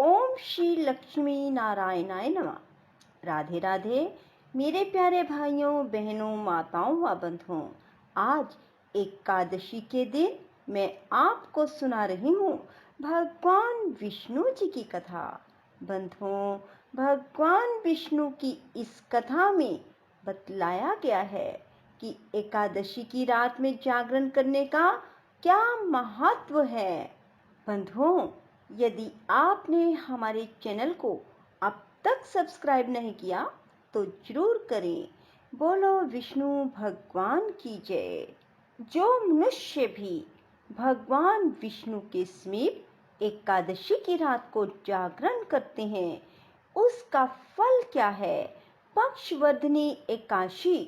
ओम श्री लक्ष्मी नारायणाय नमः। राधे राधे मेरे प्यारे भाइयों बहनों माताओं व बंधुओं। आज एकादशी के दिन मैं आपको सुना रही हूँ भगवान विष्णु जी की कथा। बंधुओं, भगवान विष्णु की इस कथा में बतलाया गया है कि एकादशी की रात में जागरण करने का क्या महत्व है। बंधुओं, यदि आपने हमारे चैनल को अब तक सब्सक्राइब नहीं किया तो जरूर करें। बोलो विष्णु भगवान की जय। जो मनुष्य भी भगवान विष्णु के समीप एकादशी की रात को जागरण करते हैं, उसका फल क्या है? पक्षवर्धिनी एकादशी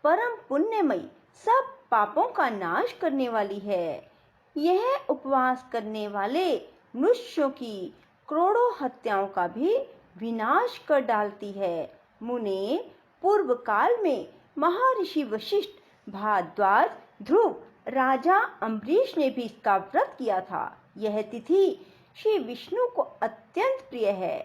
परम पुण्यमयी, सब पापों का नाश करने वाली है। यह उपवास करने वाले मनुष्यों की करोड़ों हत्याओं का भी विनाश कर डालती है। मुने, पूर्व काल में महर्षि वशिष्ठ, भारद्वाज, ध्रुव, राजा अम्बरीश ने भी इसका व्रत किया था। यह तिथि श्री विष्णु को अत्यंत प्रिय है।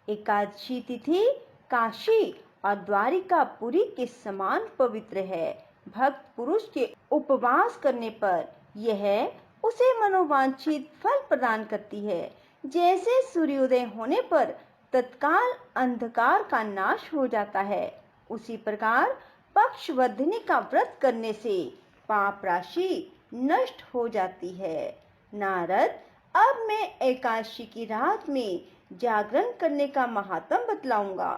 एकादशी तिथि काशी और द्वारिकापुरी के समान पवित्र है। भक्त पुरुष के उपवास करने पर यह उसे मनोवांछित फल प्रदान करती है। जैसे सूर्योदय होने पर तत्काल अंधकार का नाश हो जाता है, उसी प्रकार पक्षवर्धिनी का व्रत करने से पाप राशि नष्ट हो जाती है। नारद, अब मैं एकादशी की रात में जागरण करने का महात्म बतलाऊंगा।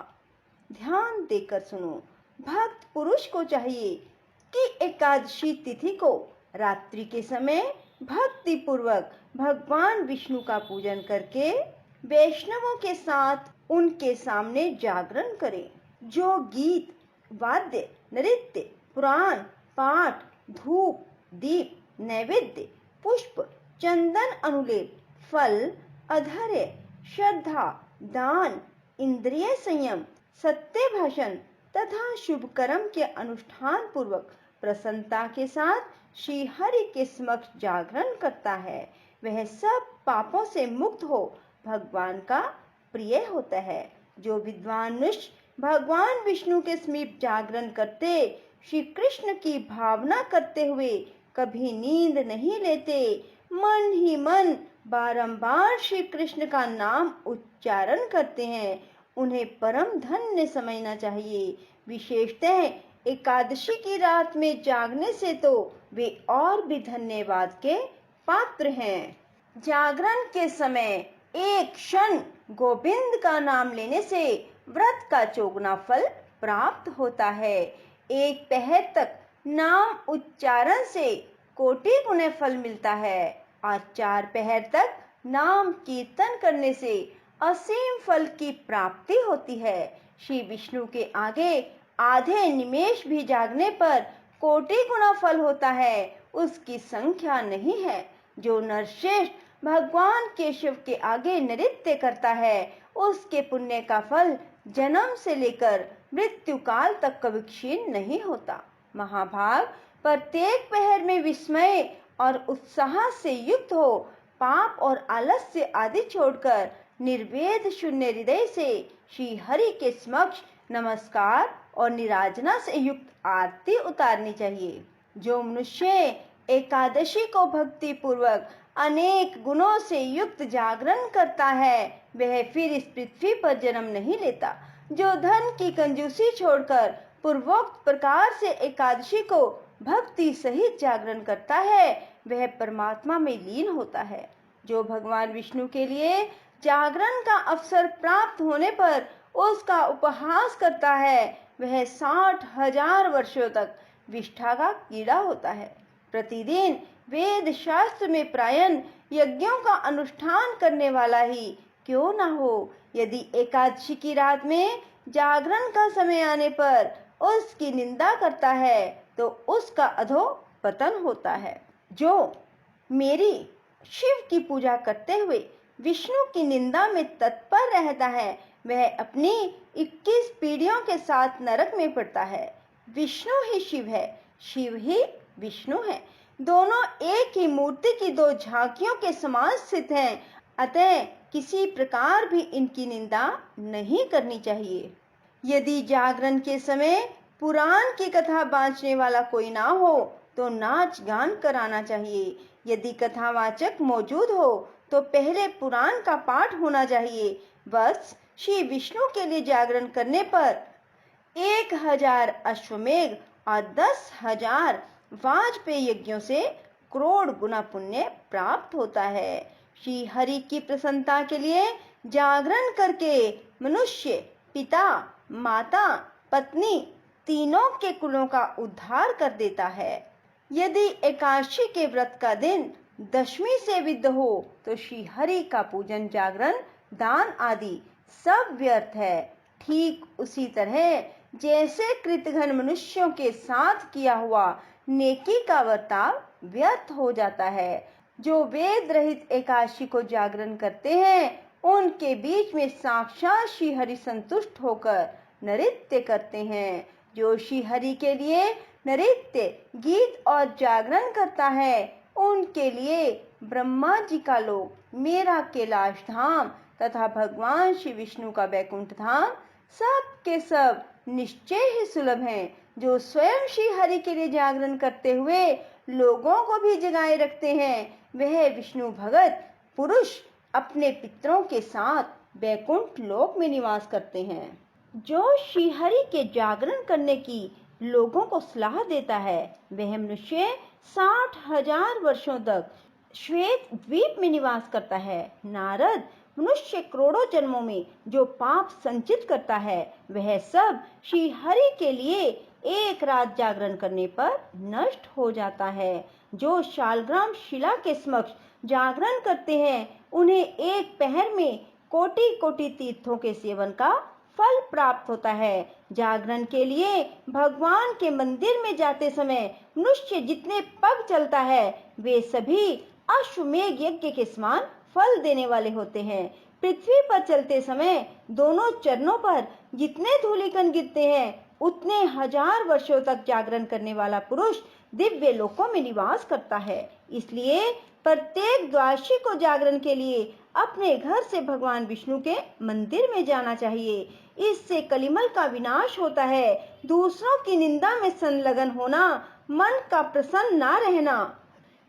ध्यान देकर सुनो। भक्त पुरुष को चाहिए कि एकादशी तिथि को रात्रि के समय भक्ति पूर्वक भगवान विष्णु का पूजन करके वैष्णवों के साथ उनके सामने जागरण करें। जो गीत, वाद्य, नृत्य, पुराण पाठ, धूप, दीप, नैवेद्य, पुष्प, चंदन, अनुलेप, फल, अधर्य, श्रद्धा, दान, इंद्रिय संयम, सत्य भाषण तथा शुभ कर्म के अनुष्ठान पूर्वक प्रसन्नता के साथ श्री हरि के समक्ष जागरण करता है, वह सब पापों से मुक्त हो भगवान का प्रिय होता है। जो विद्वान मनुष्य भगवान विष्णु के समीप जागरण करते, श्री कृष्ण की भावना करते हुए कभी नींद नहीं लेते, मन ही मन बारंबार श्री कृष्ण का नाम उच्चारण करते हैं, उन्हें परम धन्य समझना चाहिए। विशेषतः एकादशी की रात में जागने से तो वे और भी धन्यवाद के पात्र हैं। जागरण के समय एक क्षण गोविंद का नाम लेने से व्रत का चौगुना फल प्राप्त होता है। एक पहर तक नाम उच्चारण से कोटि गुने फल मिलता है और 4 पहर तक नाम कीर्तन करने से असीम फल की प्राप्ति होती है। श्री विष्णु के आगे आधे निमेष भी जागने पर कोटि गुना फल होता है, उसकी संख्या नहीं है। जो नरश्रेष्ठ भगवान केशव के आगे नृत्य करता है, उसके पुण्य का फल जन्म से लेकर मृत्यु काल तक कभी क्षीण नहीं होता। महाभाग, प्रत्येक पहर में विस्मय और उत्साह से युक्त हो पाप और आलस्य आदि छोड़कर निर्वेद शून्य हृदय से श्री हरि के समक्ष नमस्कार और निराजना से युक्त आरती उतारनी चाहिए। जो मनुष्य एकादशी को भक्ति पूर्वक अनेक गुणों से युक्त जागरण करता है, वह फिर इस पृथ्वी पर जन्म नहीं लेता। जो धन की कंजूसी छोड़कर पूर्वोक्त प्रकार से एकादशी को भक्ति सहित जागरण करता है, वह परमात्मा में लीन होता है। जो भगवान विष्णु के लिए जागरण का अवसर प्राप्त होने पर उसका उपहास करता है, वह 60,000 वर्षों तक विष्ठा का कीड़ा होता है। प्रतिदिन वेद शास्त्र में प्रायण यज्ञों का अनुष्ठान करने वाला ही क्यों ना हो, यदि एकादशी की रात में जागरण का समय आने पर उसकी निंदा करता है तो उसका अधो पतन होता है। जो मेरी शिव की पूजा करते हुए विष्णु की निंदा में तत्पर रहता है, वह अपनी 21 पीढ़ियों के साथ नरक में पड़ता है। विष्णु ही शिव है, शिव ही विष्णु है। दोनों एक ही मूर्ति की 2 झांकियों के समान स्थित हैं। अतः किसी प्रकार भी इनकी निंदा नहीं करनी चाहिए। यदि जागरण के समय पुराण की कथा बाँचने वाला कोई ना हो तो नाच गान कराना चाहिए। यदि कथावाचक मौजूद हो तो पहले पुराण का पाठ होना चाहिए। बस श्री विष्णु के लिए जागरण करने पर 1000 अश्वमेघ और 10,000 वाजपेयी यज्ञों से करोड़ गुना पुण्य प्राप्त होता है। श्री हरि की प्रसन्नता के लिए जागरण करके मनुष्य पिता, माता, पत्नी तीनों के कुलों का उद्धार कर देता है। यदि एकादशी के व्रत का दिन दशमी से विद्ध हो तो श्री हरि का पूजन, जागरण, दान आदि सब व्यर्थ है। ठीक उसी तरह जैसे कृतघ्न मनुष्यों के साथ किया हुआ नेकी का वर्ताव व्यर्थ हो जाता है। जो वेद रहित एकादशी को जागरण करते हैं उनके बीच में साक्षात श्री हरि संतुष्ट होकर नृत्य करते हैं। जो श्री हरि के लिए नृत्य, गीत और जागरण करता है उनके लिए ब्रह्मा जी का लोक, मेरा कैलाश धाम तथा भगवान श्री विष्णु का वैकुंठ धाम सब के सब निश्चय ही सुलभ हैं। जो स्वयं श्री हरि के लिए जागरण करते हुए लोगों को भी जगाए रखते हैं वह विष्णु भगत पुरुष अपने पितरों के साथ वैकुंठ लोक में निवास करते हैं। जो श्री हरि के जागरण करने की लोगों को सलाह देता है वह मनुष्य 60,000 वर्षों तक श्वेत द्वीप में निवास करता है। नारद, मनुष्य करोड़ों जन्मों में जो पाप संचित करता है वह सब श्री हरि के लिए एक रात जागरण करने पर नष्ट हो जाता है। जो शालग्राम शिला के समक्ष जागरण करते हैं उन्हें एक पहर में कोटि कोटि तीर्थों के सेवन का फल प्राप्त होता है। जागरण के लिए भगवान के मंदिर में जाते समय मनुष्य जितने पग चलता है वे सभी अश्वमेघ यज्ञ के समान फल देने वाले होते हैं। पृथ्वी पर चलते समय दोनों चरणों पर जितने धूलिकण गिरते हैं उतने 1000 वर्षों तक जागरण करने वाला पुरुष दिव्य लोकों में निवास करता है। इसलिए प्रत्येक द्वादशी को जागरण के लिए अपने घर से भगवान विष्णु के मंदिर में जाना चाहिए। इससे कलिमल का विनाश होता है। दूसरों की निंदा में संलग्न होना, मन का प्रसन्न ना रहना,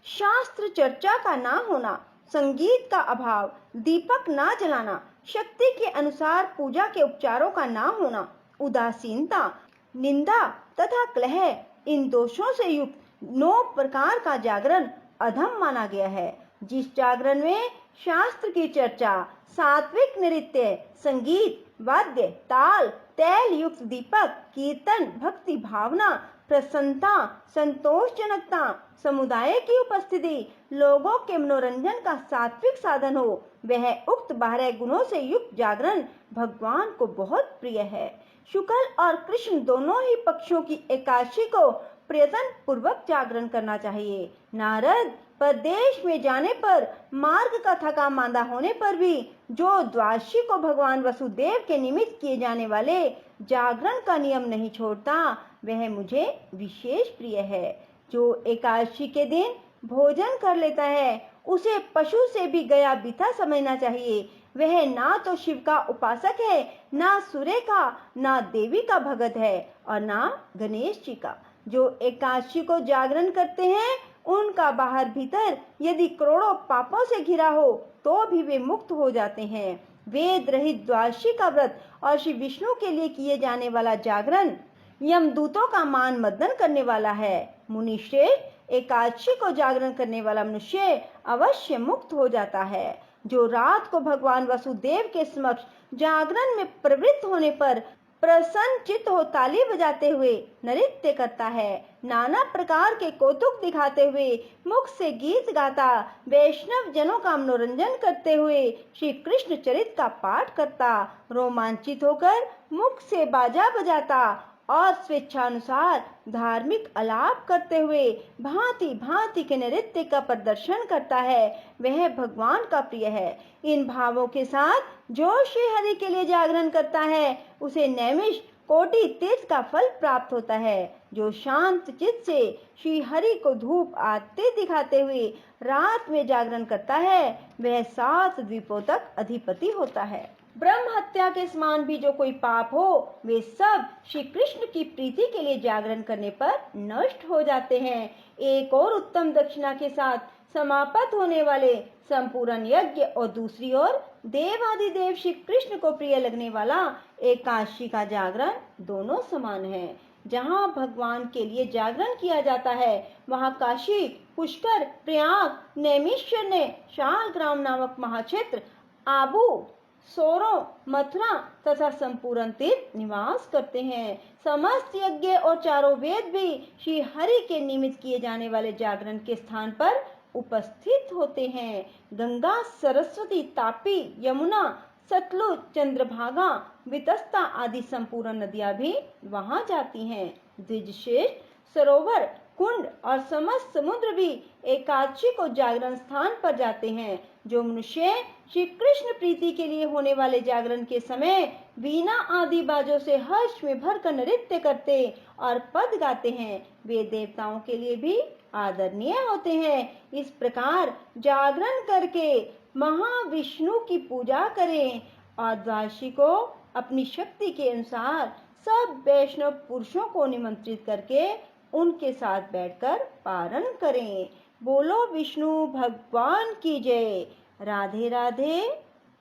शास्त्र चर्चा का ना होना, संगीत का अभाव, दीपक ना जलाना, शक्ति के अनुसार पूजा के उपचारों का ना होना, उदासीनता, निंदा तथा कलह, इन दोषों से युक्त 9 प्रकार का जागरण अधम माना गया है। जिस जागरण में शास्त्र की चर्चा, सात्विक नृत्य, संगीत, वाद्य, ताल, तैल युक्त दीपक, कीर्तन, भक्ति भावना, प्रसन्नता, संतोषजनकता, समुदाय की उपस्थिति, लोगों के मनोरंजन का सात्विक साधन हो वह उक्त 12 गुणों से युक्त जागरण भगवान को बहुत प्रिय है। शुक्ल और कृष्ण दोनों ही पक्षों की एकादशी को प्रयत्न पूर्वक जागरण करना चाहिए। नारद, परदेश में जाने पर मार्ग का थका मांदा होने पर भी जो द्वादशी को भगवान वसुदेव के निमित्त किए जाने वाले जागरण का नियम नहीं छोड़ता वह मुझे विशेष प्रिय है। जो एकादशी के दिन भोजन कर लेता है उसे पशु से भी गया बीता समझना चाहिए। वह ना तो शिव का उपासक है, ना सूर्य का, ना देवी का भगत है और ना गणेश जी का। जो एकादशी को जागरण करते हैं उनका बाहर भीतर यदि करोड़ों पापों से घिरा हो तो भी वे मुक्त हो जाते हैं। वेद रहित द्वादशी का व्रत और श्री विष्णु के लिए किए जाने वाला जागरण यमदूतों का मान मर्दन करने वाला है। मुनिश्रेष्ठ, एकादशी को जागरण करने वाला मनुष्य अवश्य मुक्त हो जाता है। जो रात को भगवान वसुदेव के समक्ष जागरण में प्रवृत्त होने पर प्रसन्न चित्त हो ताली बजाते हुए नृत्य करता है, नाना प्रकार के कौतुक दिखाते हुए मुख से गीत गाता, वैष्णव जनों का मनोरंजन करते हुए श्री कृष्ण चरित का पाठ करता, रोमांचित होकर मुख से बाजा बजाता और स्वेच्छानुसार धार्मिक आलाप करते हुए भांति भांति के नृत्य का प्रदर्शन करता है वह भगवान का प्रिय है। इन भावों के साथ जो श्री हरि के लिए जागरण करता है उसे नैमिष कोटि तीर्थ का फल प्राप्त होता है। जो शांत चित्त से श्री हरि को धूप आरती दिखाते हुए रात में जागरण करता है, वह 7 द्वीपों तक अधिपति होता है। ब्रह्म हत्या के समान भी जो कोई पाप हो, वे सब श्री कृष्ण की प्रीति के लिए जागरण करने पर नष्ट हो जाते हैं। एक और उत्तम दक्षिणा के साथ समाप्त होने वाले संपूर्ण यज्ञ और दूसरी ओर देवादिदेव श्री कृष्ण को प्रिय लगने वाला एकादशी का जागरण दोनों समान है। जहाँ भगवान के लिए जागरण किया जाता है, वहाँ काशी, पुष्कर, प्रयाग, नैमिषारण्य, शालग्राम नामक महाक्षेत्र, आबू, सोरों, मथुरा तथा संपूर्ण तीर्थ निवास करते हैं। समस्त यज्ञ और चारों वेद भी श्री हरि के निमित्त किए जाने वाले जागरण के स्थान पर उपस्थित होते हैं। गंगा, सरस्वती, तापी, यमुना, सतलुज, चंद्रभागा, वितस्ता आदि संपूर्ण नदियां भी वहां जाती हैं। द्विजश्रेष्ठ, सरोवर, कुंड और समस्त समुद्र भी एकादशी को जागरण स्थान पर जाते हैं। जो मनुष्य श्री कृष्ण प्रीति के लिए होने वाले जागरण के समय वीणा आदि बाजों से हर्ष में भरकर नृत्य करते और पद गाते हैं, वे देवताओं के लिए भी आदरणीय होते हैं। इस प्रकार जागरण करके महाविष्णु की पूजा करें और द्वादशी को अपनी शक्ति के अनुसार सब वैष्णव पुरुषों को निमंत्रित करके उनके साथ बैठकर पारण करें। बोलो विष्णु भगवान की जय। राधे राधे।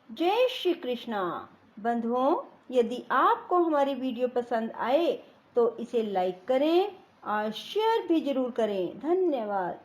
जय श्री कृष्णा। बंधुओं, यदि आपको हमारी वीडियो पसंद आए तो इसे लाइक करें और शेयर भी जरूर करें। धन्यवाद।